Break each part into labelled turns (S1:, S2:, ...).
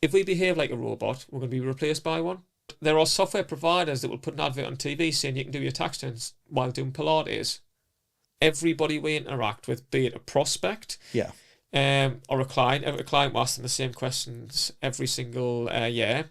S1: if we behave like a robot, we're going to be replaced by one. There are software providers that will put an advert on TV saying you can do your tax returns while doing Pilates. Everybody we interact with, be it a prospect, or a client will ask them the same questions every single year.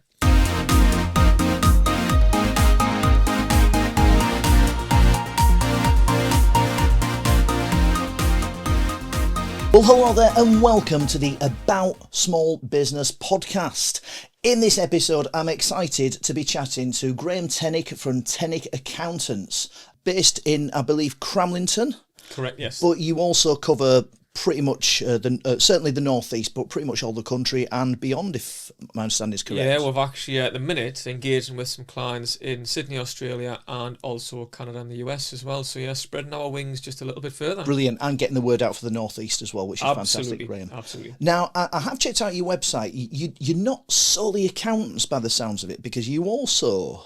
S2: Well, hello there and welcome to the About Small Business podcast. In this episode, I'm excited to be chatting to Graeme Tennick from Tennick Accountants, based in, I believe, Cramlington.
S1: Correct, yes.
S2: But you also cover pretty much, certainly the northeast, but pretty much all the country and beyond, if my understanding is correct.
S1: Yeah, we've actually, at the minute, engaging with some clients in Sydney, Australia, and also Canada and the US as well. So, yeah, spreading our wings just a little bit further.
S2: Brilliant, and getting the word out for the northeast as well, which is fantastic, Graeme.
S1: Absolutely.
S2: Now, I have checked out your website. You're not solely accountants by the sounds of it, because you also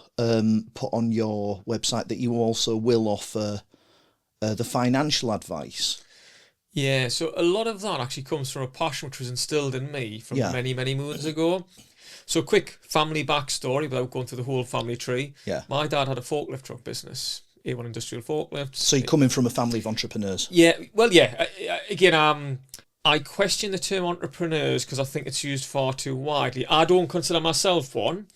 S2: put on your website that you also will offer the financial advice.
S1: Yeah, so a lot of that actually comes from a passion which was instilled in me from many, many moons ago. So quick family backstory without going through the whole family tree.
S2: Yeah.
S1: My dad had a forklift truck business, A1 industrial forklifts.
S2: So you're coming from a family of entrepreneurs?
S1: Yeah, well, yeah. Again, I question the term entrepreneurs because I think it's used far too widely. I don't consider myself one.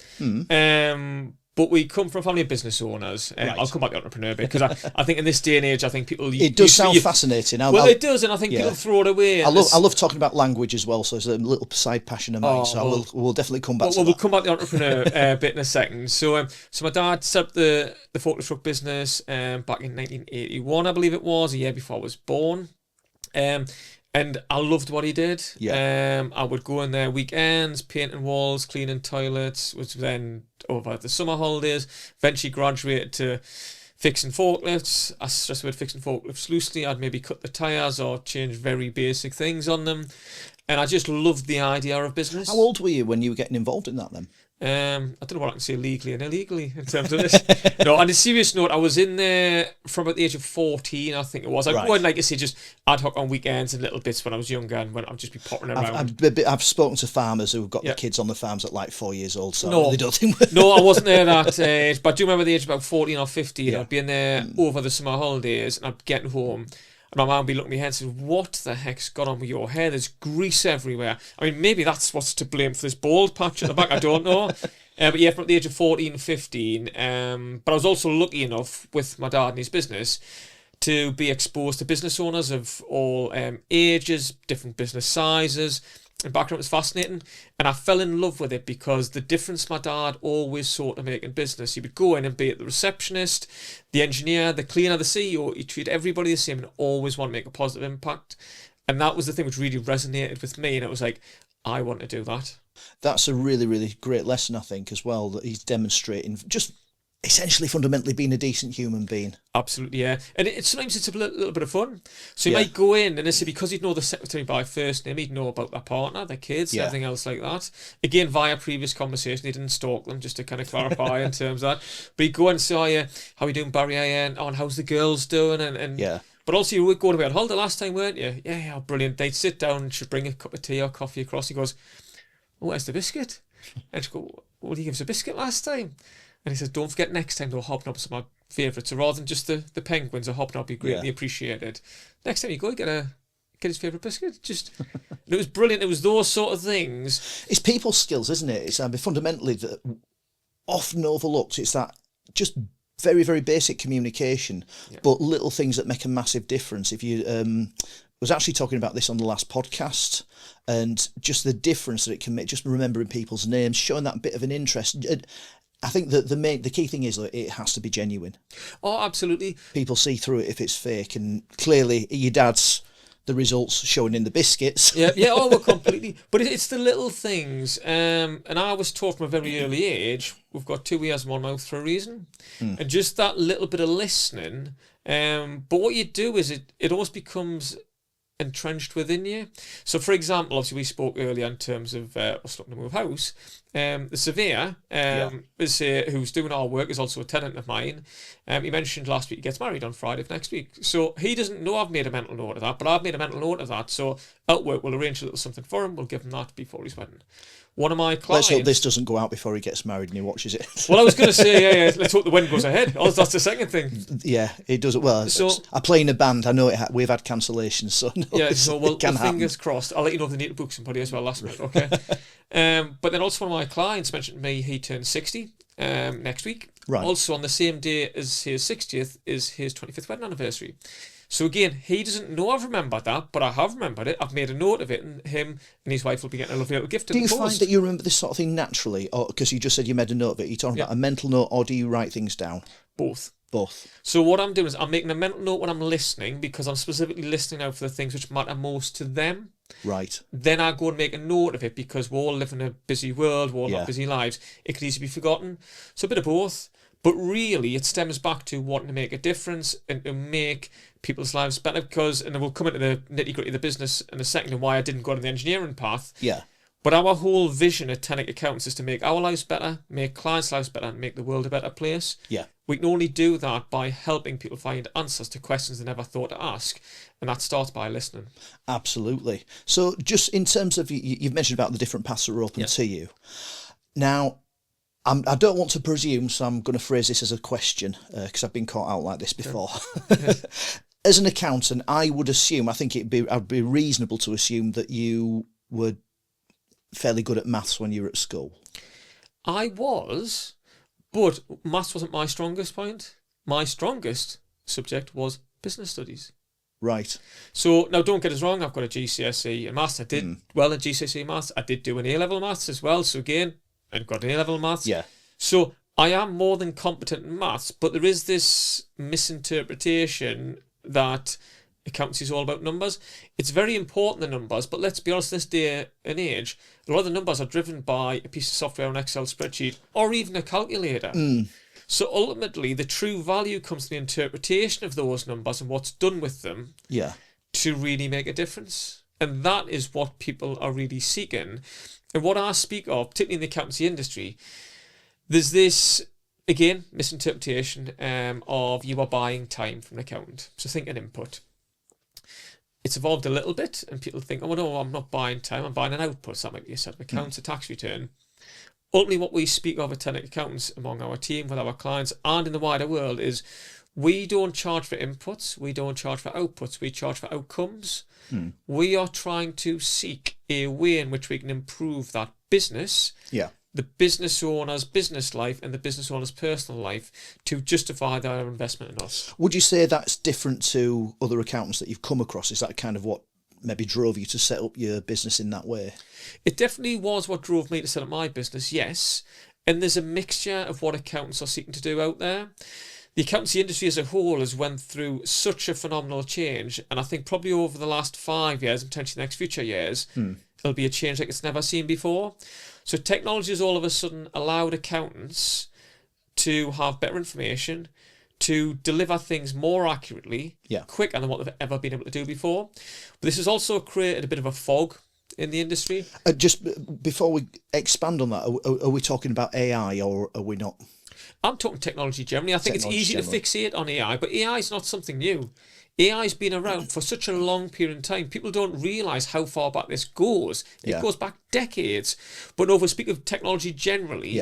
S1: But we come from a family of business owners.
S2: Right.
S1: I'll come back to entrepreneur bit because I think in this day and age, I think people...
S2: It does sound fascinating.
S1: It does, and I think people throw it away.
S2: I love talking about language as well, so it's a little side passion of mine, we'll definitely come back to that.
S1: We'll come back to the entrepreneur bit in a second. So my dad set up the forklift truck business back in 1981, I believe it was, a year before I was born. And I loved what he did.
S2: Yeah.
S1: I would go in there weekends, painting walls, cleaning toilets, which then over the summer holidays, eventually graduated to fixing forklifts. I stress about fixing forklifts loosely. I'd maybe cut the tyres or change very basic things on them. And I just loved the idea of business.
S2: How old were you when you were getting involved in that then?
S1: I don't know what I can say legally and illegally in terms of this. No, on a serious note, I was in there from about the age of 14, I think it was. I'd go in, like I say, just ad hoc on weekends and little bits when I was younger, and when I'd just be popping around.
S2: I've spoken to farmers who've got the kids on the farms at like 4 years old, so
S1: no,
S2: I really don't think...
S1: No, I wasn't there that age, but I do remember the age of about 14 or 15. I'd be in there over the summer holidays, and I'd get home, and my mum would be looking at me head and say, "What the heck's gone on with your hair? There's grease everywhere." I mean, maybe that's what's to blame for this bald patch at the back, I don't know. But yeah, from the age of 14, 15. But I was also lucky enough with my dad and his business to be exposed to business owners of all ages, different business sizes. And background was fascinating. And I fell in love with it because the difference my dad always sought to make in business. He would go in and be the receptionist, the engineer, the cleaner, the CEO. He'd treat everybody the same and always want to make a positive impact. And that was the thing which really resonated with me. And it was like, I want to do that.
S2: That's a really, really great lesson, I think, as well, that he's demonstrating just essentially fundamentally being a decent human being.
S1: Absolutely, yeah. And sometimes it's a little bit of fun. So you might go in and it's because he'd know the secretary by first name, he'd know about their partner, their kids, everything else like that. Again, via previous conversation, he didn't stalk them, just to kind of clarify in terms of that. But he'd go in and say, "Oh, yeah, how are you doing, Barry? And how's the girls doing?" And But also, you were going away on holiday last time, weren't you? Yeah, brilliant. They'd sit down and she'd bring a cup of tea or coffee across. He goes, "Oh, where's the biscuit?" And she'd go, "Well, did you give us a biscuit last time?" And he says, "Don't forget next time they'll hobnobs are my favourites. So rather than just the penguins, a hobnob be greatly appreciated. Next time you go, get his favourite biscuit." It was brilliant. It was those sort of things.
S2: It's people skills, isn't it? It's fundamentally that often overlooked. It's that just very, very basic communication, but little things that make a massive difference. If you was actually talking about this on the last podcast, and just the difference that it can make, just remembering people's names, showing that bit of an interest. I think that the key thing is that it has to be genuine.
S1: Oh, absolutely.
S2: People see through it if it's fake, and clearly your dad's the results showing in the biscuits.
S1: Well, completely. But it's the little things. And I was taught from a very early age, we've got 2 ears and 1 mouth for a reason. And just that little bit of listening. But what you do is it almost becomes entrenched within you. So, for example, obviously we spoke earlier in terms of us looking to move house. The surveyor, who's doing our work, is also a tenant of mine. He mentioned last week he gets married on Friday of next week. So he doesn't know I've made a mental note of that, but I've made a mental note of that. So at work, we'll arrange a little something for him. We'll give him that before his wedding. One of my
S2: Let's
S1: clients...
S2: hope this doesn't go out before he gets married and he watches it.
S1: Well, I was going to say, yeah, let's hope the wind goes ahead. Oh, that's the second thing.
S2: Yeah, it does. Well,
S1: So-
S2: I play in a band. I know we've had cancellations, so no,
S1: Yeah, so well,
S2: it can happen.
S1: fingers crossed. I'll let you know if they need to book somebody as well last minute, okay? But then also one of my clients mentioned to me he turns 60 next week.
S2: Right.
S1: Also on the same day as his 60th is his 25th wedding anniversary. So again, he doesn't know I've remembered that, but I have remembered it. I've made a note of it, and him and his wife will be getting a lovely little gift.
S2: Do you find that you remember this sort of thing naturally, or because you just said you made a note of it? You're talking about a mental note, or do you write things down?
S1: Both.
S2: Both.
S1: So what I'm doing is I'm making a mental note when I'm listening, because I'm specifically listening out for the things which matter most to them.
S2: Right.
S1: Then I go and make a note of it, because we all live in a busy world, we all have busy lives. It could easily be forgotten. So a bit of both. But really, it stems back to wanting to make a difference and to make people's lives better. Because, and we'll come into the nitty-gritty of the business in a second and why I didn't go down the engineering path.
S2: Yeah.
S1: But our whole vision at Tennick Accountants is to make our lives better, make clients' lives better, and make the world a better place.
S2: Yeah.
S1: We can only do that by helping people find answers to questions they never thought to ask. And that starts by listening.
S2: Absolutely. So just in terms of, you've mentioned about the different paths that are open to you. Now, I don't want to presume, so I'm going to phrase this as a question, because I've been caught out like this before. As an accountant, I would assume, I think I'd be reasonable to assume that you were fairly good at maths when you were at school.
S1: I was, but maths wasn't my strongest point. My strongest subject was business studies.
S2: Right.
S1: So, now don't get us wrong, I've got a GCSE in maths. I did well at GCSE maths. I did do an A-level maths as well, so again, I've got an A-level maths.
S2: Yeah.
S1: So, I am more than competent in maths, but there is this misinterpretation that accountancy is all about numbers. It's very important, the numbers, but let's be honest, this day and age, a lot of the numbers are driven by a piece of software, an Excel spreadsheet, or even a calculator. So ultimately, the true value comes from the interpretation of those numbers and what's done with them to really make a difference. And that is what people are really seeking. And what I speak of, particularly in the accountancy industry, there's this, again, misinterpretation of you are buying time from an accountant. So think an input. It's evolved a little bit, and people think, oh, no, I'm not buying time, I'm buying an output. So that might be a set of accounts, a tax return. Ultimately, what we speak of at Tennick Accountants among our team, with our clients, and in the wider world is we don't charge for inputs, we don't charge for outputs, we charge for outcomes. We are trying to seek a way in which we can improve that business, the business owner's business life and the business owner's personal life, to justify their investment in us.
S2: Would you say that's different to other accountants that you've come across? Is that kind of what maybe drove you to set up your business in that way?
S1: It definitely was what drove me to set up my business, yes. And there's a mixture of what accountants are seeking to do out there. The accountancy industry as a whole has went through such a phenomenal change, and I think probably over the last 5 years and potentially the next future years, it'll be a change like it's never seen before. So technology has all of a sudden allowed accountants to have better information, to deliver things more accurately, quicker than what they've ever been able to do before. But this has also created a bit of a fog in the industry.
S2: Just before we expand on that, are we talking about AI or are we not?
S1: I'm talking technology generally. I think it's easy to fixate on AI, but AI is not something new. AI's been around for such a long period of time. People don't realise how far back this goes. It goes back decades. But no, if we speak of technology generally,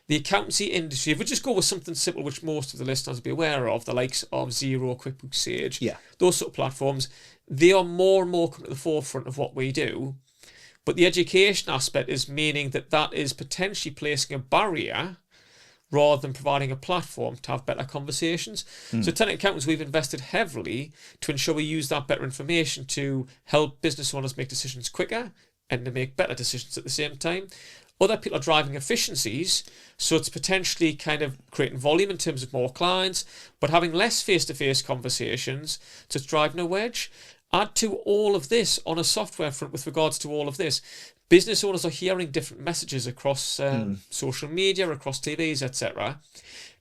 S1: the accountancy industry, if we just go with something simple, which most of the listeners will be aware of, the likes of Xero, QuickBooks, Sage, those sort of platforms, they are more and more coming to the forefront of what we do. But the education aspect is meaning that that is potentially placing a barrier rather than providing a platform to have better conversations. So Tennick Accountants, we've invested heavily to ensure we use that better information to help business owners make decisions quicker and to make better decisions at the same time. Other people are driving efficiencies, so it's potentially kind of creating volume in terms of more clients, but having less face-to-face conversations, so it's driving a wedge. Add to all of this on a software front with regards to all of this, business owners are hearing different messages across social media, across TVs, etc.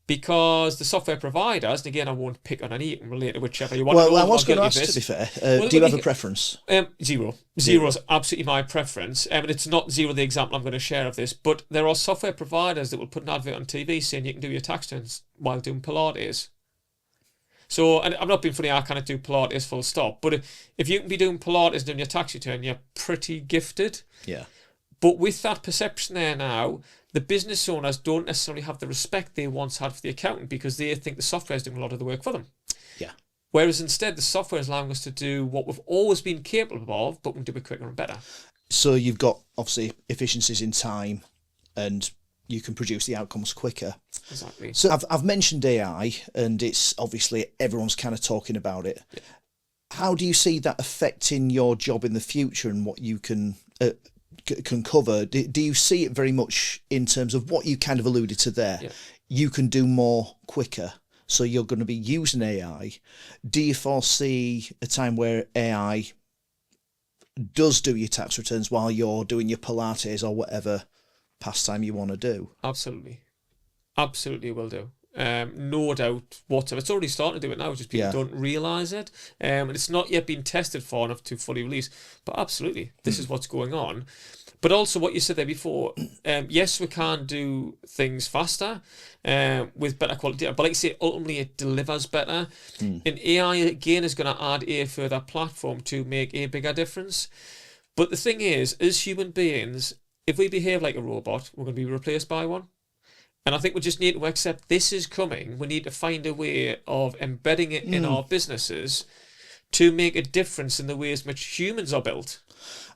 S1: Because the software providers, and again, I won't pick on any, you can relate to whichever you want.
S2: Well, I was going to ask, to be fair, do you have a preference?
S1: Xero. Xero is absolutely my preference. And it's not Xero the example I'm going to share of this, but there are software providers that will put an advert on TV saying you can do your tax returns while doing Pilates. So, and I'm not being funny, I can't do Pilates full stop, but if you can be doing Pilates and doing your tax return, you're pretty gifted.
S2: Yeah.
S1: But with that perception there now, the business owners don't necessarily have the respect they once had for the accountant because they think the software is doing a lot of the work for them.
S2: Yeah.
S1: Whereas instead, the software is allowing us to do what we've always been capable of, but we can do it quicker and better.
S2: So you've got, obviously, efficiencies in time and you can produce the outcomes quicker.
S1: Exactly.
S2: So I've mentioned AI, and it's obviously everyone's kind of talking about it. Yeah. How do you see that affecting your job in the future and what you can cover? Do you see it very much in terms of what you kind of alluded to there? Yeah. You can do more quicker, so you're going to be using AI. Do you foresee a time where AI does do your tax returns while you're doing your Pilates or whatever pastime you want to do?
S1: Absolutely will do. No doubt whatsoever. It's already starting to do it now, just people don't realise it. And it's not yet been tested far enough to fully release. But absolutely, this is what's going on. But also what you said there before, yes, we can do things faster with better quality data. But like you say, ultimately it delivers better. And AI, again, is going to add a further platform to make a bigger difference. But the thing is, as human beings, if we behave like a robot, we're going to be replaced by one. And I think we just need to accept this is coming. We need to find a way of embedding it in our businesses to make a difference in the ways in which humans are built.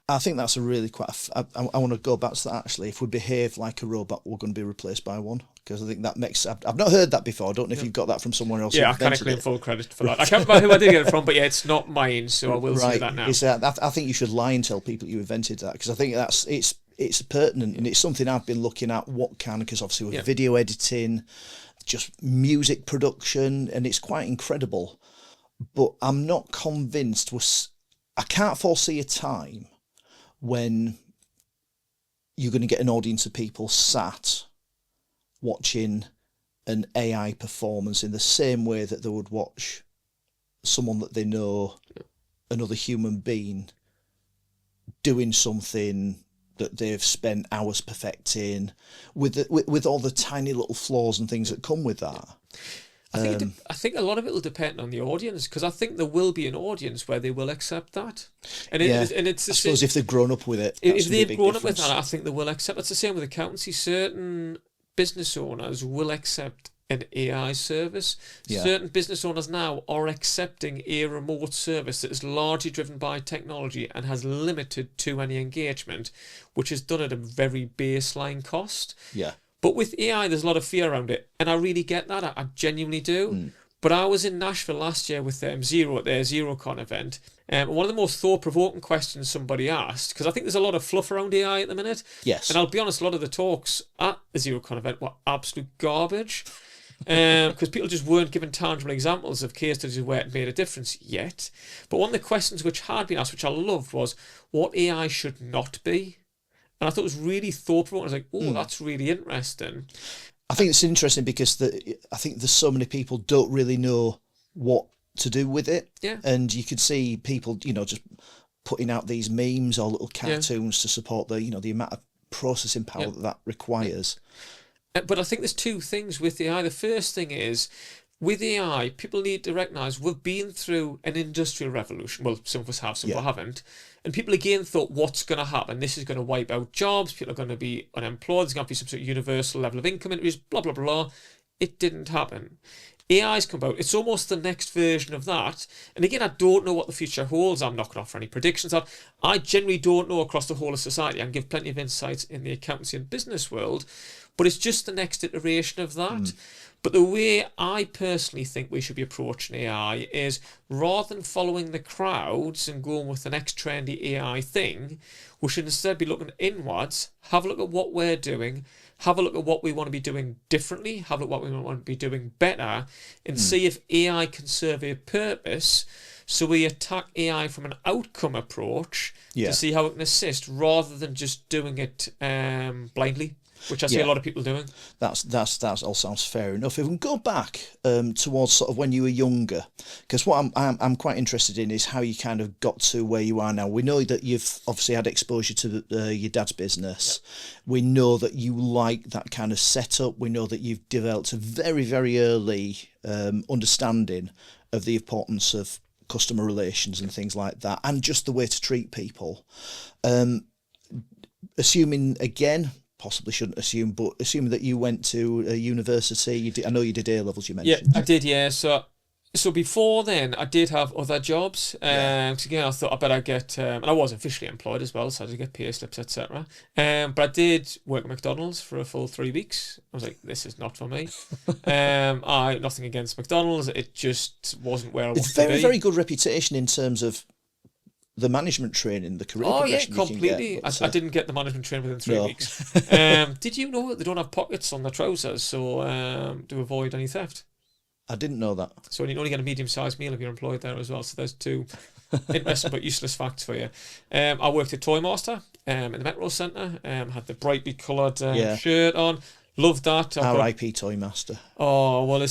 S2: I think that's a really I want to go back to that, actually. If we behave like a robot, we're going to be replaced by one. Because I think that makes... I've not heard that before. I don't know if you've got that from somewhere else.
S1: Yeah, I can't claim full credit for that. I can't remember who I did get it from, but yeah, it's not mine, so I will say that now.
S2: I think you should lie and tell people you invented that, because I think it's pertinent, and it's something I've been looking at, because obviously with video editing, just music production, and it's quite incredible. But I'm not convinced. I can't foresee a time when you're going to get an audience of people sat watching an AI performance in the same way that they would watch someone that they know, another human being, doing something that they've spent hours perfecting, with all the tiny little flaws and things that come with that.
S1: I think a lot of it will depend on the audience, because I think there will be an audience where they will accept that. And it's
S2: I suppose if they've grown up with it.
S1: If they've grown up with that, I think they will accept. It's the same with accountancy. Certain business owners will accept an AI service. Yeah. Certain business owners now are accepting a remote service that is largely driven by technology and has limited to any engagement, which is done at a very baseline cost.
S2: Yeah.
S1: But with AI, there's a lot of fear around it, and I really get that. I genuinely do. But I was in Nashville last year with Xero at their XeroCon event, and one of the most thought-provoking questions somebody asked, because I think there's a lot of fluff around AI at the minute.
S2: Yes.
S1: And I'll be honest, a lot of the talks at the XeroCon event were absolute garbage, because people just weren't given tangible examples of case studies where it made a difference yet. But one of the questions which had been asked, which I loved, was what AI should not be. And I thought it was really thought-provoking. I was like, oh, that's really interesting.
S2: I think it's interesting because I think there's so many people don't really know what to do with it.
S1: Yeah.
S2: And you could see people, just putting out these memes or little cartoons to support the amount of processing power that requires.
S1: But I think there's two things with AI. The first thing is, with AI, people need to recognise we've been through an industrial revolution. Well, some of us have, some people haven't. And people again thought, what's going to happen? This is going to wipe out jobs. People are going to be unemployed. There's going to be some sort of universal level of income increase, blah, blah, blah. It didn't happen. AI's come out. It's almost the next version of that. And again, I don't know what the future holds. I'm not going to offer any predictions. I generally don't know across the whole of society. I can give plenty of insights in the accountancy and business world. But it's just the next iteration of that. But the way I personally think we should be approaching AI is, rather than following the crowds and going with the next trendy AI thing, we should instead be looking inwards, have a look at what we're doing, have a look at what we want to be doing differently, have a look at what we want to be doing better, and see if AI can serve a purpose. So we attack AI from an outcome approach to see how it can assist, rather than just doing it blindly, which I see a lot of people doing. That
S2: all sounds fair enough. If we can go back towards sort of when you were younger, because what I'm quite interested in is how you kind of got to where you are now. We know that you've obviously had exposure to your dad's business. Yep. We know that you like that kind of setup. We know that you've developed a very, very early understanding of the importance of customer relations and things like that, and just the way to treat people. assuming again, possibly shouldn't assume, but assuming that you went to a university, I know you did A levels. You mentioned.
S1: Yeah, I did. Yeah, so before then, I did have other jobs. So again, I thought I better get, and I was officially employed as well, so I did get pay slips, etc. But I did work at McDonald's for a full 3 weeks. I was like, this is not for me. Nothing against McDonald's, it just wasn't where I wanted to be.
S2: It's very good reputation in terms of the management training, the career progression.
S1: Oh yeah, completely.
S2: You can get,
S1: I didn't get the management training within 3 weeks. Did you know that they don't have pockets on their trousers, so to avoid any theft?
S2: I didn't know that.
S1: So you only get a medium-sized meal if you're employed there as well. So there's 2 interesting but useless facts for you. I worked at Toy Master in the Metro Centre. Had the brightly coloured shirt on. Loved that.
S2: R.I.P. Toy Master.
S1: Oh, well, I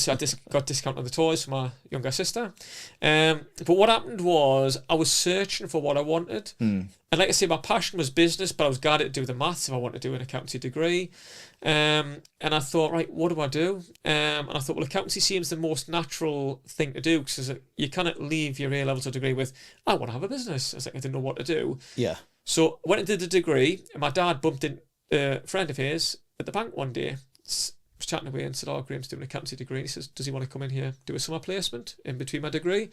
S1: got discount on the toys for my younger sister. But what happened was I was searching for what I wanted. And like I say, my passion was business, but I was glad to do the maths if I wanted to do an accountancy degree. And I thought, right, what do I do? And I thought, well, accountancy seems the most natural thing to do because you cannot leave your A-levels or degree with, I want to have a business. I was like, I didn't know what to do.
S2: Yeah.
S1: So I went and did the degree, and my dad bumped in a friend of his at the bank one day. Was chatting away and said, Graham's doing an accountancy degree. And he says, does he want to come in here, do a summer placement in between my degree?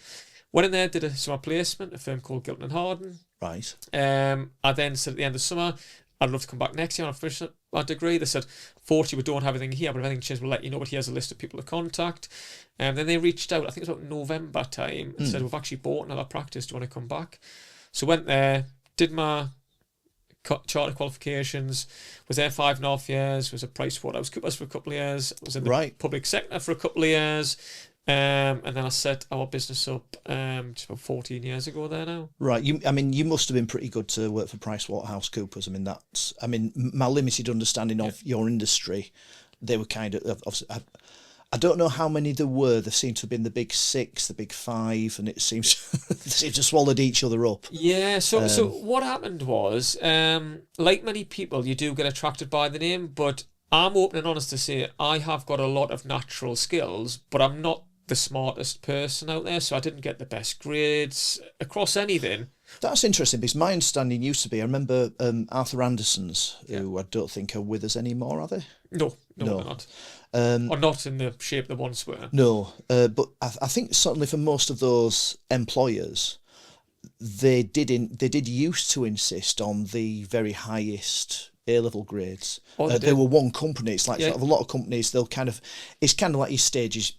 S1: Went in there, did a summer placement, a firm called Gilton and Harden.
S2: Right.
S1: I then said at the end of summer, I'd love to come back next year and finish my degree. They said, fortunately, we don't have anything here, but if anything changes, we'll let you know. But here's a list of people to contact. And then they reached out, I think it was about November time, and said, we've actually bought another practice. Do you want to come back? So went there, did my charter qualifications, was there 5.5 years, was at PricewaterhouseCoopers for a couple of years, was in the public sector for a couple of years, and then I set our business up just about 14 years ago there now. Right.
S2: You must have been pretty good to work for PricewaterhouseCoopers. My limited understanding of your industry, they were kind of obviously, I don't know how many there were. There seemed to have been the big 6, the big 5, and it seems they seem to swallowed each other up.
S1: Yeah, so what happened was, like many people, you do get attracted by the name, but I'm open and honest to say I have got a lot of natural skills, but I'm not the smartest person out there, so I didn't get the best grades across anything.
S2: That's interesting because my understanding used to be, I remember Arthur Anderson's, who I don't think are with us anymore, are they?
S1: No, they're not. Or not in the shape they once were.
S2: No, but I think certainly for most of those employers, they did used to insist on the very highest A-level grades. There were one company. It's like sort of a lot of companies. It's kind of like your stages.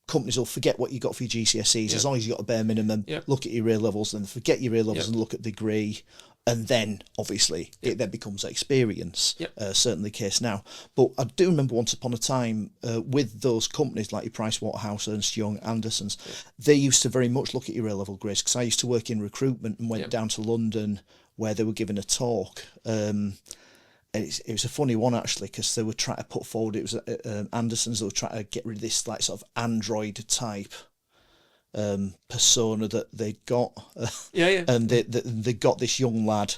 S2: Companies will forget what you got for your GCSEs as long as you got a bare minimum. Look at your A-levels, and forget your A-levels and look at the degree. And then, obviously, it then becomes experience, certainly the case now. But I do remember once upon a time with those companies like your Pricewaterhouse, Ernst Young, Andersons, they used to very much look at your A-level grades because I used to work in recruitment and went down to London where they were giving a talk. It was a funny one, actually, because they were trying to put forward, it was Andersons, they were trying to get rid of this like sort of Android type persona that they'd got. And they got this young lad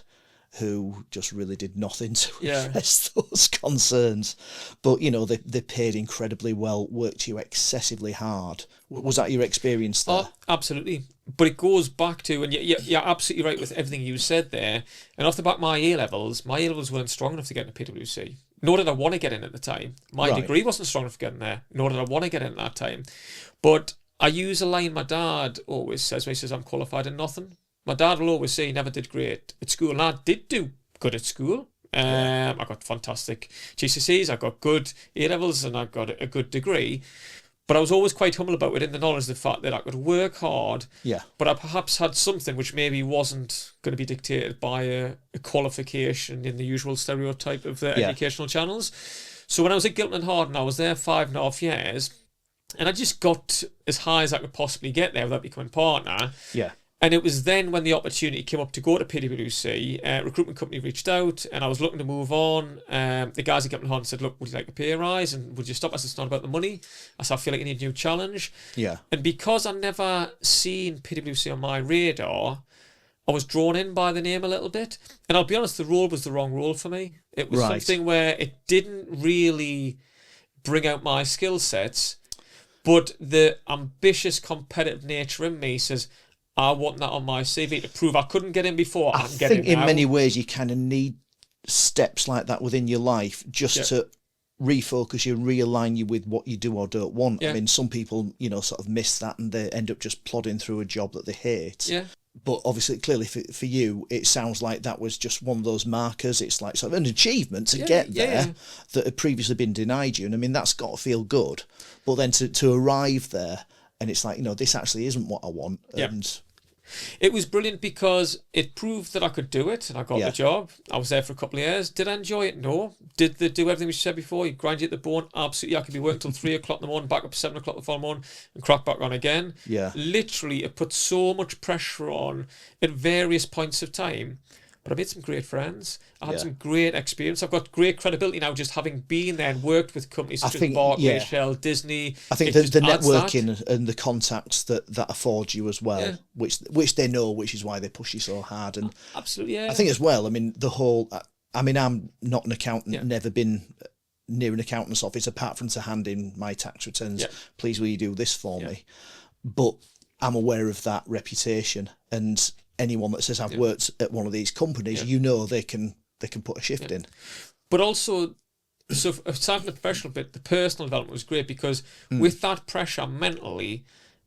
S2: who just really did nothing to address those concerns. But, they paid incredibly well, worked you excessively hard. Was that your experience there?
S1: Oh, absolutely. But it goes back to, and you're absolutely right with everything you said there. And off the back of my A-levels weren't strong enough to get into PwC. Nor did I want to get in at the time. My degree wasn't strong enough to get in there. Nor did I want to get in at that time. But I use a line my dad always says when he says I'm qualified in nothing. My dad will always say he never did great at school. And I did do good at school. I got fantastic GCSEs, I got good A-levels, and I got a good degree. But I was always quite humble about it in the knowledge of the fact that I could work hard, but I perhaps had something which maybe wasn't going to be dictated by a qualification in the usual stereotype of the educational channels. So when I was at Gilton and Harden, I was there 5.5 years, and I just got as high as I could possibly get there without becoming partner.
S2: Yeah.
S1: And it was then when the opportunity came up to go to PwC, a recruitment company reached out and I was looking to move on. The guys at Graeme Tennick said, look, would you like a pay rise? And would you stop? I said, it's not about the money. I said, I feel like I need a new challenge.
S2: Yeah.
S1: And because I never seen PwC on my radar, I was drawn in by the name a little bit. And I'll be honest, the role was the wrong role for me. It was something where it didn't really bring out my skill sets, but the ambitious, competitive nature in me says, I want that on my CV to prove I couldn't get in before. I can get in now.
S2: In many ways you kind of need steps like that within your life just to refocus you and realign you with what you do or don't want. I mean, some people, sort of miss that and they end up just plodding through a job that they hate.
S1: Yeah.
S2: But obviously, clearly for you, it sounds like that was just one of those markers. It's like sort of an achievement to get there that had previously been denied you. And I mean, that's got to feel good. But then to arrive there and it's like, this actually isn't what I want. And
S1: it was brilliant because it proved that I could do it and I got the job. I was there for a couple of years. Did I enjoy it? No. Did they do everything we said before? You grind you at the bone? Absolutely. I could be working till 3 o'clock in the morning, back up 7 o'clock the following morning and crack back on again.
S2: Yeah.
S1: Literally, it put so much pressure on at various points of time. But I made some great friends. I had some great experience. I've got great credibility now just having been there and worked with companies such as Barclays, Shell, Disney.
S2: I think the networking and the contacts that affords you as well, which they know, which is why they push you so hard. And
S1: absolutely, yeah.
S2: I think as well, I mean, I'm not an accountant, never been near an accountant's office apart from to hand in my tax returns. Yeah. Please, will you do this for me? But I'm aware of that reputation, and anyone that says I've worked at one of these companies, they can put a shift in.
S1: But also, so aside from the professional bit, the personal development was great because with that pressure mentally,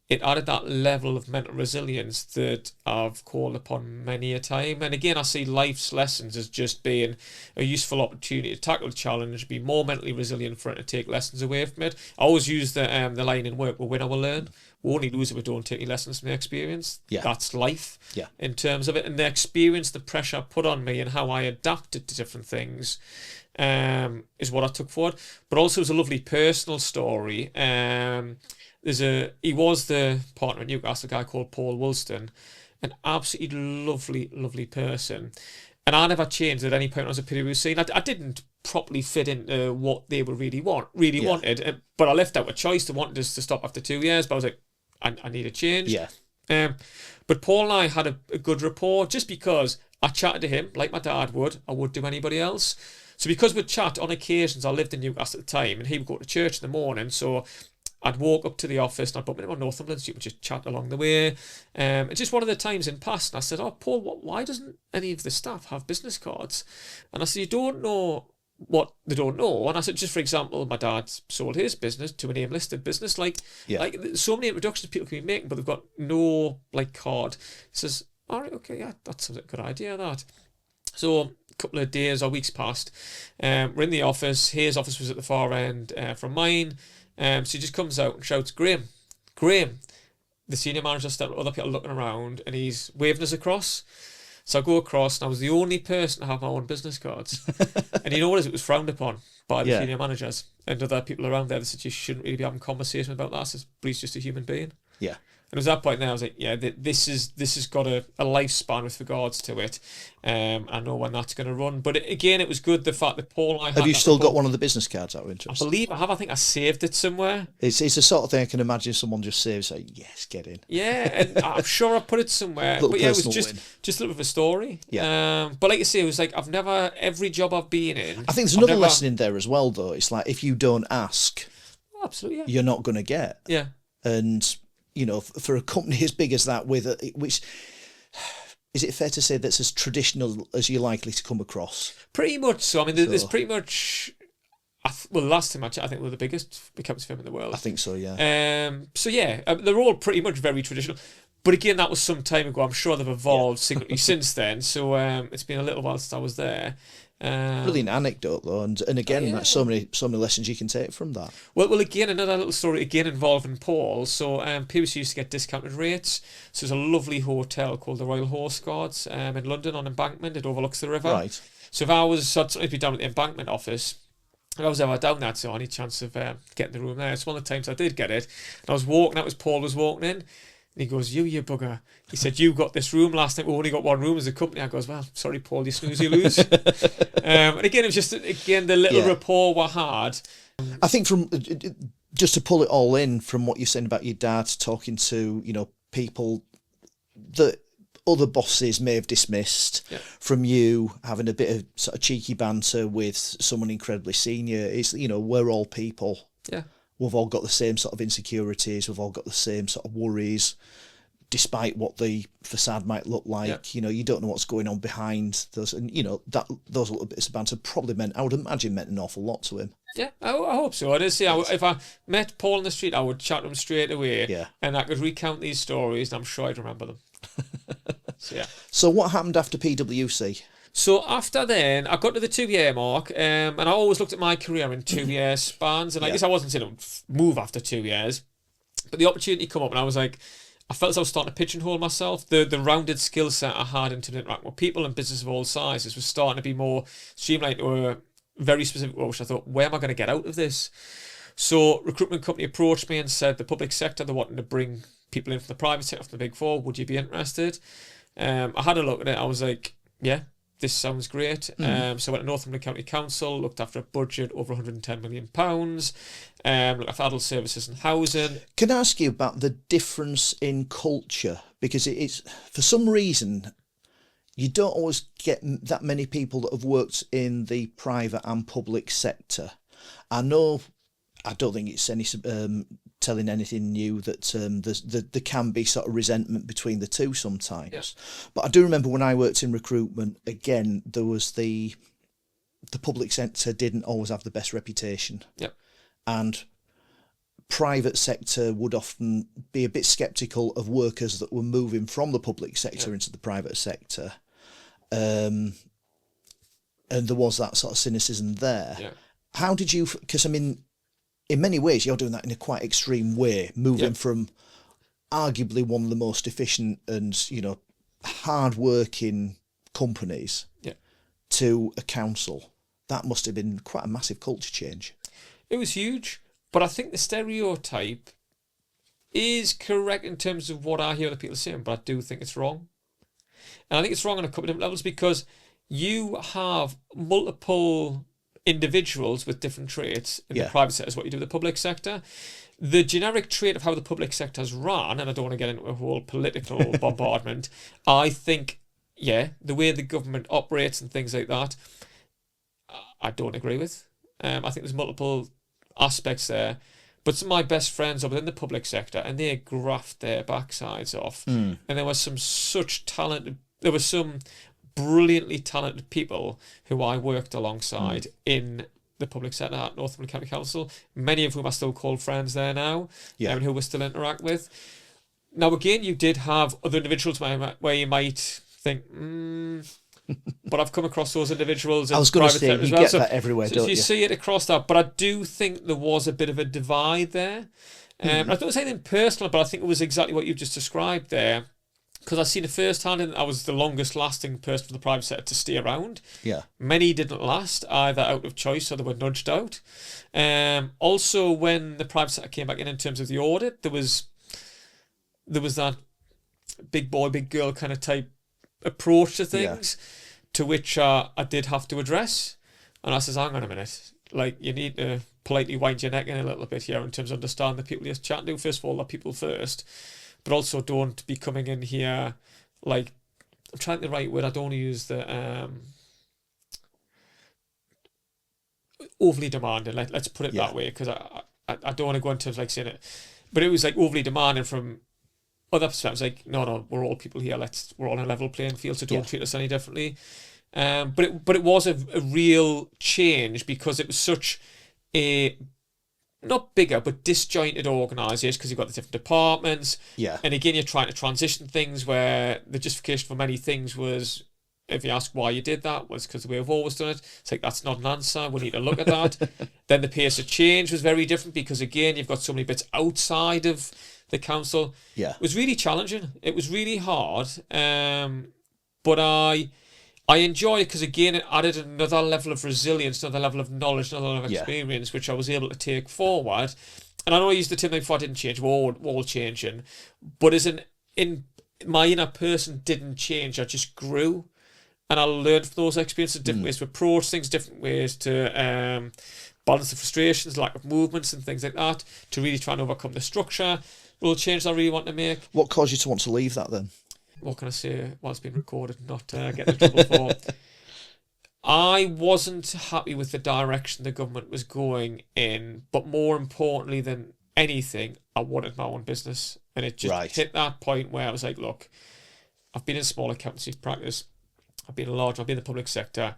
S1: it added that level of mental resilience that I've called upon many a time. And again, I see life's lessons as just being a useful opportunity to tackle a challenge, be more mentally resilient for it, to take lessons away from it. I always use the line in work, we'll win or we'll learn. We only lose if we don't take any lessons from the experience. Yeah. That's life in terms of it. And the experience, the pressure put on me and how I adapted to different things is what I took forward. But also it was a lovely personal story. He was the partner at Newcastle, a guy called Paul Woolston, an absolutely lovely person. And I never changed at any point. I was a PwC scene. I didn't properly fit into what they would really wanted, but I left out a choice. They wanted us to stop after 2 years, but I was like, I need a change.
S2: Yeah.
S1: But Paul and I had a good rapport just because I chatted to him like my dad would. I would do anybody else. So because we'd chat on occasions, I lived in Newcastle at the time, and he would go to church in the morning, so I'd walk up to the office and I'd bump into him on Northumberland Street, we'd just chat along the way. It's just one of the times in past, and I said, "Oh, Paul, why doesn't any of the staff have business cards?" And I said, "You don't know what they don't know." And I said, just for example, my dad sold his business to an AIM-listed business. Like so many introductions people can be making, but they've got no card. He says, "All right, okay, yeah, that sounds like a good idea, that." So a couple of days or weeks passed. We're in the office. His office was at the far end from mine. So he just comes out and shouts, Graeme, the senior manager, other people looking around, and he's waving us across. So I go across, and I was the only person to have my own business cards. And you know what it was frowned upon by the senior managers and other people around there. They said, you shouldn't really be having conversation about that. I said, but he's just a human being.
S2: Yeah.
S1: And it was that point there I was like, this has got a lifespan with regards to it. I know when that's going to run. But again, it was good, the fact that Paul and I had...
S2: Have you still got one of the business cards out of interest?
S1: I believe I have. I think I saved it somewhere.
S2: It's the sort of thing I can imagine someone just saves, like, yes, get in.
S1: Yeah, and I'm sure I put it somewhere. But yeah, it was just a little bit of a story.
S2: Yeah.
S1: But like you say, it was like, every job I've been in...
S2: I think there's another lesson in there as well, though. It's like, if you don't ask,
S1: absolutely,
S2: you're not going to get.
S1: Yeah.
S2: And... for a company as big as that, which is it fair to say that's as traditional as you're likely to come across?
S1: Pretty much so. I mean, there's pretty much. Last time I checked, I think we're the biggest accountancy firm in the world.
S2: I think so, yeah.
S1: They're all pretty much very traditional. But again, that was some time ago. I'm sure they've evolved significantly since then. So it's been a little while since I was there.
S2: Brilliant anecdote though, and again, that's so many lessons you can take from that.
S1: Well, again, another little story again involving Paul. So PwC used to get discounted rates. So there's a lovely hotel called the Royal Horse Guards in London on Embankment. It overlooks the river. Right. So if I was to be down at the Embankment office, if I was ever down that, so any chance of getting the room there. It's one of the times I did get it. And I was walking out as Paul was walking in. And he goes, you bugger. He said, you got this room last night. We only got one room as a company. I goes, well, sorry, Paul, you snooze, you lose. And again, it was just, the little rapport we had.
S2: I think from, just to pull it all in from what you're saying about your dad talking to, people that other bosses may have dismissed, from you having a bit of sort of cheeky banter with someone incredibly senior. It's, we're all people.
S1: Yeah.
S2: We've all got the same sort of insecurities. We've all got the same sort of worries. despite what the facade might look like. You know, you don't know what's going on behind those, and you know that those little bits of banter probably meant, I would imagine, meant an awful lot to him.
S1: Yeah, I hope so. I did say if I met Paul in the street, I would chat to him straight away.
S2: Yeah.
S1: And I could recount these stories, and I'm sure I'd remember them. So yeah.
S2: So what happened after PwC?
S1: So after then, I got to the 2-year mark, and I always looked at my career in 2-year spans, and I guess I wasn't saying I would move after 2 years, but the opportunity come up, and I was like, I felt as I was starting to pigeonhole myself. The rounded skill set I had into interacting with people and business of all sizes was starting to be more streamlined to a very specific role, which I thought, where am I going to get out of this? So recruitment company approached me and said the public sector, they're wanting to bring people in from the private sector, from the Big Four. Would you be interested? I had a look at it. I was like, yeah, this sounds great. So I went to Northumberland County Council, looked after a budget over £110 million, looked after adult services and housing.
S2: Can I ask you about the difference in culture? Because it's, for some reason, you don't always get that many people that have worked in the private and public sector. I know, I don't think it's any telling anything new that there can be sort of resentment between the two sometimes.
S1: Yes.
S2: But I do remember when I worked in recruitment, again, there was the public sector didn't always have the best reputation.
S1: Yep.
S2: And private sector would often be a bit sceptical of workers that were moving from the public sector into the private sector. And there was that sort of cynicism there.
S1: Yeah.
S2: How did you, because I mean, in many ways you're doing that in a quite extreme way, moving from arguably one of the most efficient and, you know, hard-working companies to a council. That must have been quite a massive culture change.
S1: It was huge, but I think the stereotype is correct in terms of what I hear other people saying, but I do think it's wrong. And I think it's wrong on a couple of different levels, because you have multiple individuals with different traits in the private sector is what you do with the public sector. The generic trait of how the public sector has run, and I don't want to get into a whole political bombardment, I think, the way the government operates and things like that, I don't agree with. I think there's multiple aspects there. But some of my best friends are within the public sector, and they graft their backsides off. And there was some brilliantly talented people who I worked alongside in the public sector at Northumberland County Council, many of whom I still call friends there now, and who we still interact with. Now, again, you did have other individuals where you might think, but I've come across those individuals in
S2: I was going to say, you get
S1: that
S2: that everywhere, don't you?
S1: You see it across that, but I do think there was a bit of a divide there. I don't say anything personal, but I think it was exactly what you've just described there. Because I've seen it firsthand, and I was the longest lasting person for the private sector to stay around. Yeah. Many didn't last, either out of choice or they were nudged out. Also, when the private sector came back in terms of the audit, there was that big boy, big girl kind of type approach to things, to which I did have to address. And I says, hang on a minute, like, you need to politely wind your neck in a little bit here in terms of understanding the people you're chatting to. First of all, the people first. But also don't be coming in here like, I'm trying to the right word, I don't want to use the overly demanding, let's put it that way, because I don't want to go into like saying it, but it was like overly demanding from other perspectives, like, no, we're all people here, we're all on a level playing field, so don't treat us any differently. But it was a real change, because it was such a not bigger, but disjointed organisation, because you've got the different departments. Yeah. And again, you're trying to transition things where the justification for many things was, if you ask why you did that, was because the way we've always done it. It's like, that's not an answer. We need to look at that. Then the pace of change was very different, because again, you've got so many bits outside of the council. Yeah. It was really challenging. It was really hard. But I enjoy it, because again, it added another level of resilience, another level of knowledge, another level of experience, which I was able to take forward. And I know I used the term before, I didn't change, we're all changing. But in my inner person didn't change, I just grew. And I learned from those experiences different ways to approach things, different ways to balance the frustrations, lack of movements and things like that, to really try and overcome the structure. Rule changes I really want to make.
S2: What caused you to want to leave that then?
S1: What can I say while it's been recorded, not get in trouble for? I wasn't happy with the direction the government was going in, but more importantly than anything, I wanted my own business. And it just hit that point where I was like, look, I've been in small accountancy practice, I've been in large, I've been in the public sector.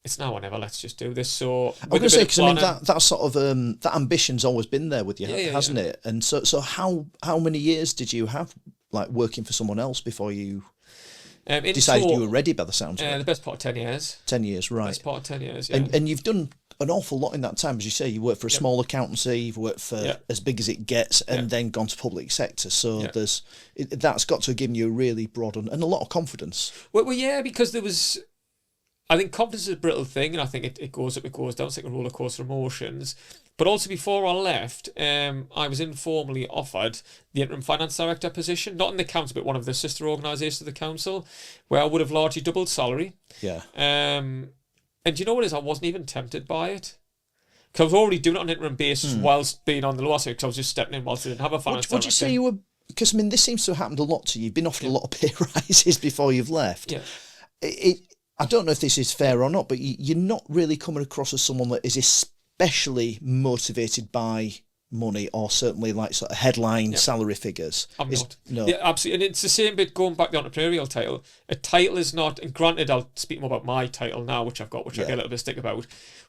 S1: It's now or never. Let's just do this. So
S2: I'm going to say, because I mean that sort of that ambition's always been there with you, hasn't it? And so how many years did you have like working for someone else before you decided you were ready? By the sounds of it,
S1: the best part of 10 years.
S2: 10 years, right?
S1: Best part of 10 years. Yeah.
S2: And you've done an awful lot in that time, as you say. You worked for a small accountancy, you've worked for as big as it gets, and then gone to public sector. So that's got to have given you a really broad and a lot of confidence.
S1: Well, yeah, because there was. I think confidence is a brittle thing, and I think it goes up, it goes down. It's like a roller coaster of emotions. But also, before I left, I was informally offered the interim finance director position, not in the council, but one of the sister organisations of the council, where I would have largely doubled salary.
S2: Yeah.
S1: And you know what it is? I wasn't even tempted by it. Because I was already doing it on an interim basis whilst being on the lower side, because I was just stepping in whilst I didn't have a finance director.
S2: Would you say you were... Because, I mean, this seems to have happened a lot to you. You've been offered a lot of pay rises before you've left.
S1: Yeah.
S2: I don't know if this is fair or not, but you're not really coming across as someone that is especially motivated by money, or certainly like sort of headline salary figures.
S1: I'm not.
S2: No.
S1: Yeah, absolutely. And it's the same bit going back to the entrepreneurial title. A title is not, and granted, I'll speak more about my title now, which I've got, which I get a little bit of stick about.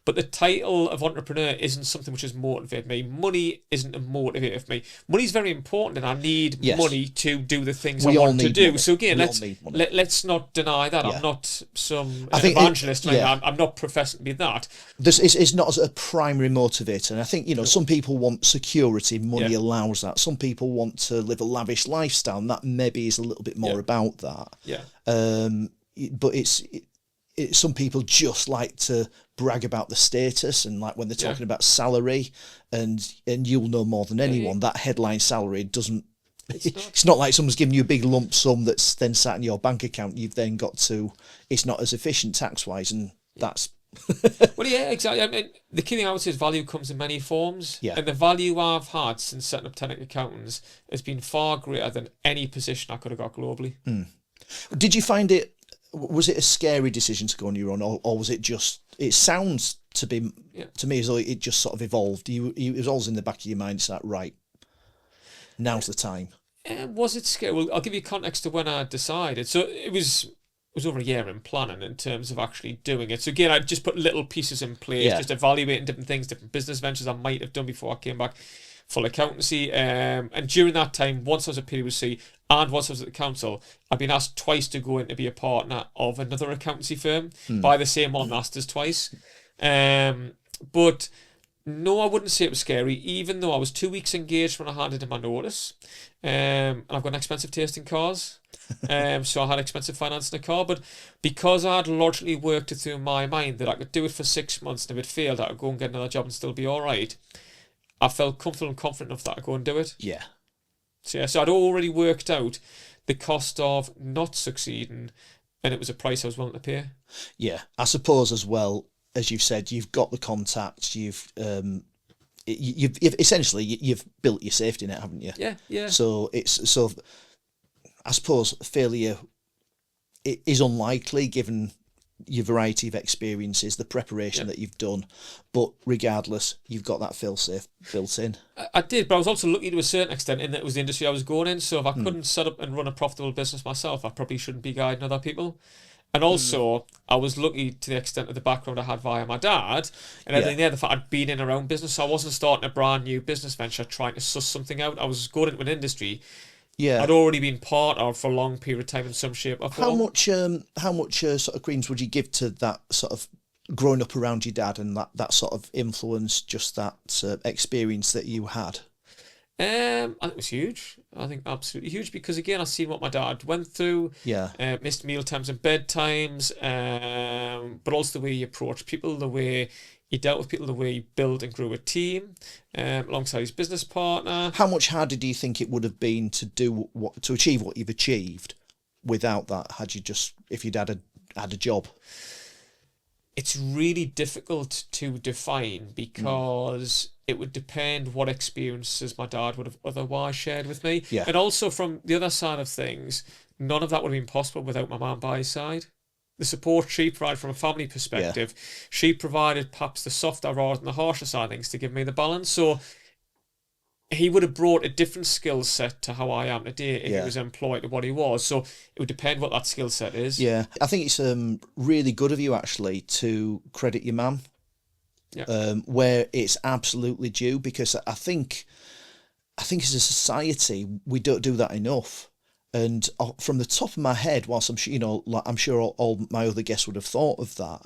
S1: But the title of entrepreneur isn't something which has motivated me. Money isn't a motivator for me. Money's very important, and I need money to do the things I want to do. Money. So again, let's not deny that. I'm not some evangelist. I'm not professing to be that.
S2: It's not as a primary motivator. And I think, some people want security. Money allows that. Some people want to live a lavish lifestyle, and that maybe is a little bit more about that.
S1: Yeah.
S2: But some people just like to brag about the status, and like when they're talking about salary, and you'll know more than anyone, that headline salary doesn't. It's not like someone's giving you a big lump sum that's then sat in your bank account. You've then got to. It's not as efficient tax wise, and that's.
S1: Well, yeah, exactly. I mean, the key thing I would say is value comes in many forms, and the value I've had since setting up Tennick Accountants has been far greater than any position I could have got globally.
S2: Did you find it? Was it a scary decision to go on your own, or was it just? It sounds to be to me as though it just sort of evolved. It was always in the back of your mind. It's like, right, now's the time.
S1: Was it scary? Well, I'll give you context to when I decided. So it was over a year in planning in terms of actually doing it. So again, I just put little pieces in place, just evaluating different things, different business ventures I might have done before I came back. Full accountancy, and during that time, once I was at PwC and once I was at the council, I've been asked twice to go in to be a partner of another accountancy firm by the same one, asked us twice. But no, I wouldn't say it was scary, even though I was 2 weeks engaged when I handed in my notice. And I've got an expensive taste in cars. So I had expensive finance in a car, but because I had logically worked it through in my mind that I could do it for 6 months, and if it failed, I could go and get another job and still be all right. I felt comfortable and confident enough that I'd go and do it.
S2: Yeah.
S1: So I'd already worked out the cost of not succeeding, and it was a price I was willing to pay.
S2: Yeah, I suppose as well, as you've said, you've got the contacts, you've essentially you've built your safety net, haven't you?
S1: Yeah.
S2: So I suppose failure is unlikely given your variety of experiences, the preparation that you've done, but regardless, you've got that fail-safe built in.
S1: I did, but I was also lucky to a certain extent in that it was the industry I was going in, so if I couldn't set up and run a profitable business myself, I probably shouldn't be guiding other people. And also, I was lucky to the extent of the background I had via my dad, and everything there, the fact I'd been in around business, so I wasn't starting a brand new business venture trying to suss something out. I was going into an industry I'd already been part of for a long period of time in some shape or form.
S2: How much sort of credence would you give to that sort of growing up around your dad and that sort of influence, just that experience that you had?
S1: I think it was huge. I think absolutely huge, because again, I've seen what my dad went through. Missed meal times and bedtimes, but also the way he approached people, the way he dealt with people, the way he built and grew a team alongside his business partner.
S2: How much harder do you think it would have been to achieve what you've achieved without that? If you'd had a job?
S1: It's really difficult to define, because it would depend what experiences my dad would have otherwise shared with me. And also from the other side of things, none of that would have been possible without my mum by his side. The support she provided from a family perspective, she provided perhaps the softer rather than the harsher side of things to give me the balance. So he would have brought a different skill set to how I am today if he was employed to what he was. So it would depend what that skill set is.
S2: Yeah, I think it's really good of you actually to credit your mum, where it's absolutely due, because I think as a society we don't do that enough. And from the top of my head, whilst I'm sure I'm sure all my other guests would have thought of that,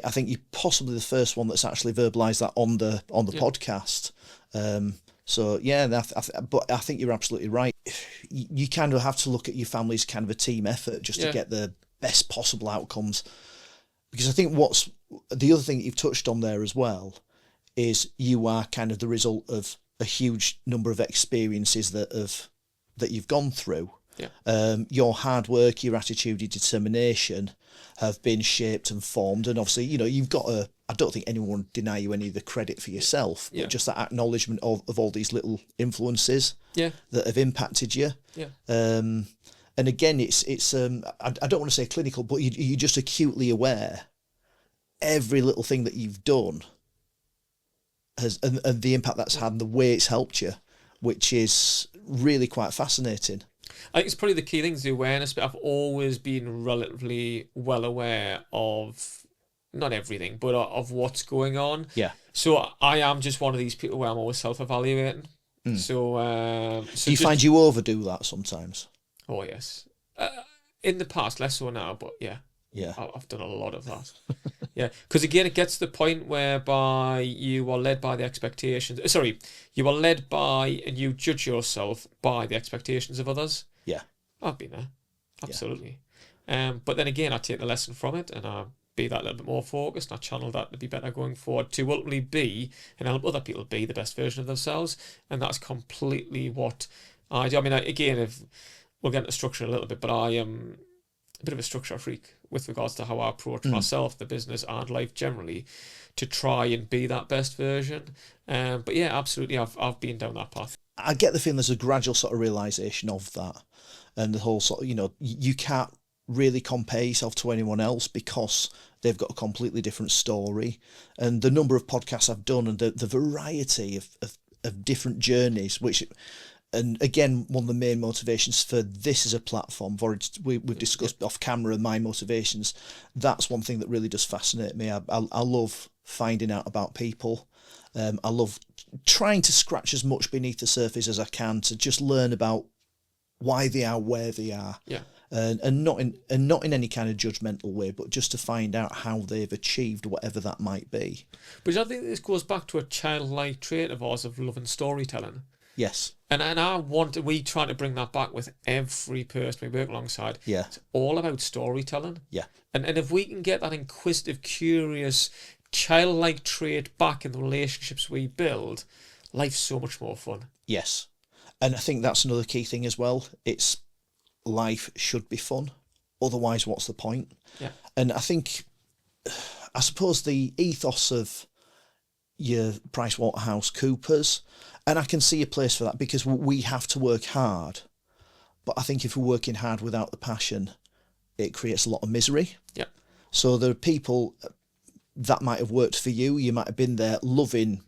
S2: I think you're possibly the first one that's actually verbalised that on the podcast. So yeah, but I think you're absolutely right. You kind of have to look at your family as kind of a team effort just to get the best possible outcomes. Because I think what's the other thing that you've touched on there as well is you are kind of the result of a huge number of experiences that you've gone through. Yeah. Your hard work, your attitude, your determination have been shaped and formed, and obviously, you've got I don't think anyone would deny you any of the credit for yourself, but just that acknowledgement of all these little influences that have impacted you. Yeah. And again, it's I don't want to say clinical, but you're just acutely aware every little thing that you've done has and the impact that's had and the way it's helped you, which is really quite fascinating.
S1: I think it's probably the key thing is the awareness, but I've always been relatively well aware of, not everything, but of what's going on.
S2: Yeah.
S1: So I am just one of these people where I'm always self-evaluating. So
S2: do you find you overdo that sometimes?
S1: Oh, yes. In the past, less so now, but yeah.
S2: Yeah.
S1: I've done a lot of that. Yeah. Because again, it gets to the point whereby you are led by the expectations. Sorry, you are led by and you judge yourself by the expectations of others.
S2: Yeah.
S1: I've been there. Absolutely. Yeah. But then again, I take the lesson from it and I be that little bit more focused and I channel that to be better going forward, to ultimately be and help other people be the best version of themselves. And that's completely what I do. I mean, again, if we'll get into structure a little bit, but I am a bit of a structure freak with regards to how I approach myself, the business and life generally, to try and be that best version. But yeah, absolutely, I've been down that path.
S2: I get the feeling there's a gradual sort of realisation of that, and the whole sort of, you can't really compare yourself to anyone else because they've got a completely different story. And the number of podcasts I've done and the variety of different journeys, and again, one of the main motivations for this as a platform, we've discussed off camera my motivations. That's one thing that really does fascinate me. I love finding out about people. I love trying to scratch as much beneath the surface as I can to just learn about why they are where they are.
S1: Yeah.
S2: And not in any kind of judgmental way, but just to find out how they've achieved whatever that might be.
S1: But I think this goes back to a childlike trait of ours of love and storytelling.
S2: Yes.
S1: And we try to bring that back with every person we work alongside.
S2: Yeah.
S1: It's all about storytelling.
S2: Yeah.
S1: And if we can get that inquisitive, curious, childlike trait back in the relationships we build, life's so much more fun.
S2: Yes. And I think that's another key thing as well. It's life should be fun. Otherwise, what's the point?
S1: Yeah.
S2: And I suppose the ethos of your PricewaterhouseCoopers, and I can see a place for that because we have to work hard. But I think if we're working hard without the passion, it creates a lot of misery.
S1: Yeah.
S2: So there are people that might have worked for you. You might have been there loving,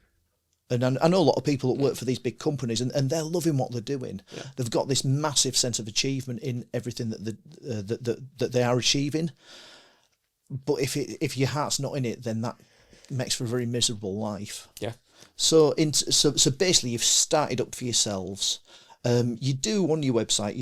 S2: and I know a lot of people that work for these big companies and they're loving what they're doing. Yeah. They've got this massive sense of achievement in everything that they are achieving. But if your heart's not in it, then that makes for a very miserable life.
S1: Yeah.
S2: So basically, you've started up for yourselves. You do on your website.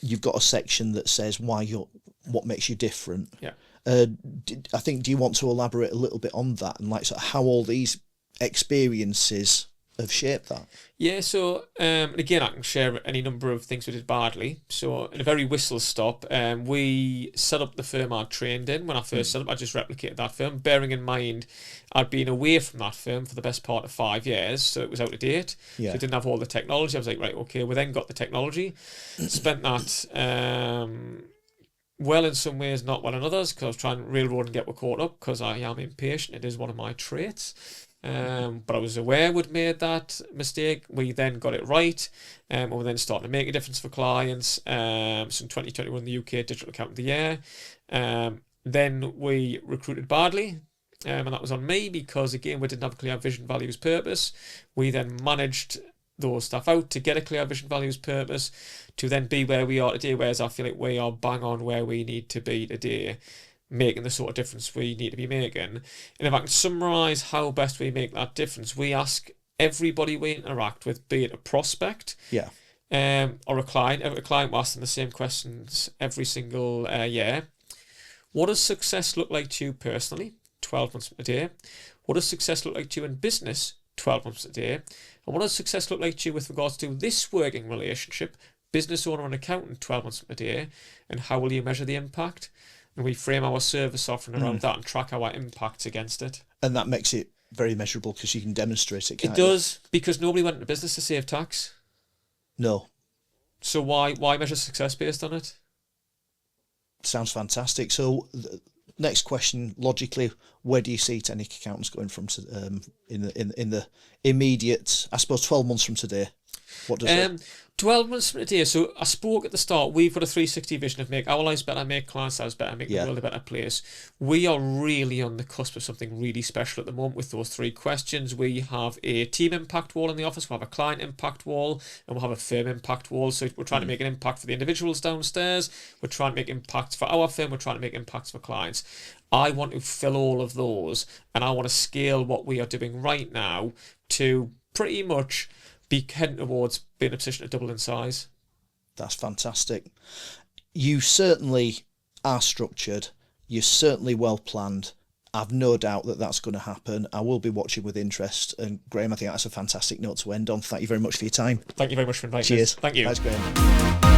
S2: You've got a section that says what makes you different.
S1: Yeah.
S2: I think. Do you want to elaborate a little bit on that and like sort of how all these experiences have shaped that?
S1: Yeah, so again, I can share any number of things we did badly. So in a very whistle stop, we set up the firm I'd trained in. When I first set up, I just replicated that firm, bearing in mind I'd been away from that firm for the best part of 5 years, so it was out of date.
S2: Yeah.
S1: So it didn't have all the technology. I was like, right, okay, we then got the technology, spent that well in some ways, not well in others, because I was trying to railroad and get caught up, because I am impatient. It is one of my traits. But I was aware we'd made that mistake. We then got it right, and we then started to make a difference for clients. So in 2021, the UK Digital Accountant of the Year. Then we recruited badly, and that was on me because again we didn't have a clear vision, values, purpose. We then managed those stuff out, to get a clear vision, values, purpose, to then be where we are today, whereas I feel like we are bang on where we need to be today, making the sort of difference we need to be making. And if I can summarise how best we make that difference, we ask everybody we interact with, be it a prospect or a client. Every client, we're asking the same questions every single year. What does success look like to you personally, 12 months from today? What does success look like to you in business, 12 months from today? And what does success look like to you with regards to this working relationship, business owner and accountant, 12 months from today? And how will you measure the impact? And we frame our service offering around that and track our impacts against it.
S2: And that makes it very measurable because you can demonstrate it, can't
S1: you? It does, because nobody went into business to save tax.
S2: No.
S1: So why measure success based on it?
S2: Sounds fantastic. So next question, logically, where do you see Tennick Accountants going from in the immediate, I suppose, 12 months from today? What does it?
S1: 12 months from today. So I spoke at the start, we've got a 360 vision of make our lives better, make clients' lives better, make the world a better place. We are really on the cusp of something really special at the moment with those 3 questions. We have a team impact wall in the office, we'll have a client impact wall, and we'll have a firm impact wall. So we're trying to make an impact for the individuals downstairs, we're trying to make impacts for our firm, we're trying to make impacts for clients. I want to fill all of those, and I want to scale what we are doing right now to pretty much be heading towards being in a position to double in size.
S2: That's fantastic. You certainly are structured. You're certainly well planned. I've no doubt that that's going to happen. I will be watching with interest. And Graeme, I think that's a fantastic note to end on. Thank you very much for your time.
S1: Thank you very much for inviting me.
S2: Cheers.
S1: Thank you.
S2: Thanks, Graeme.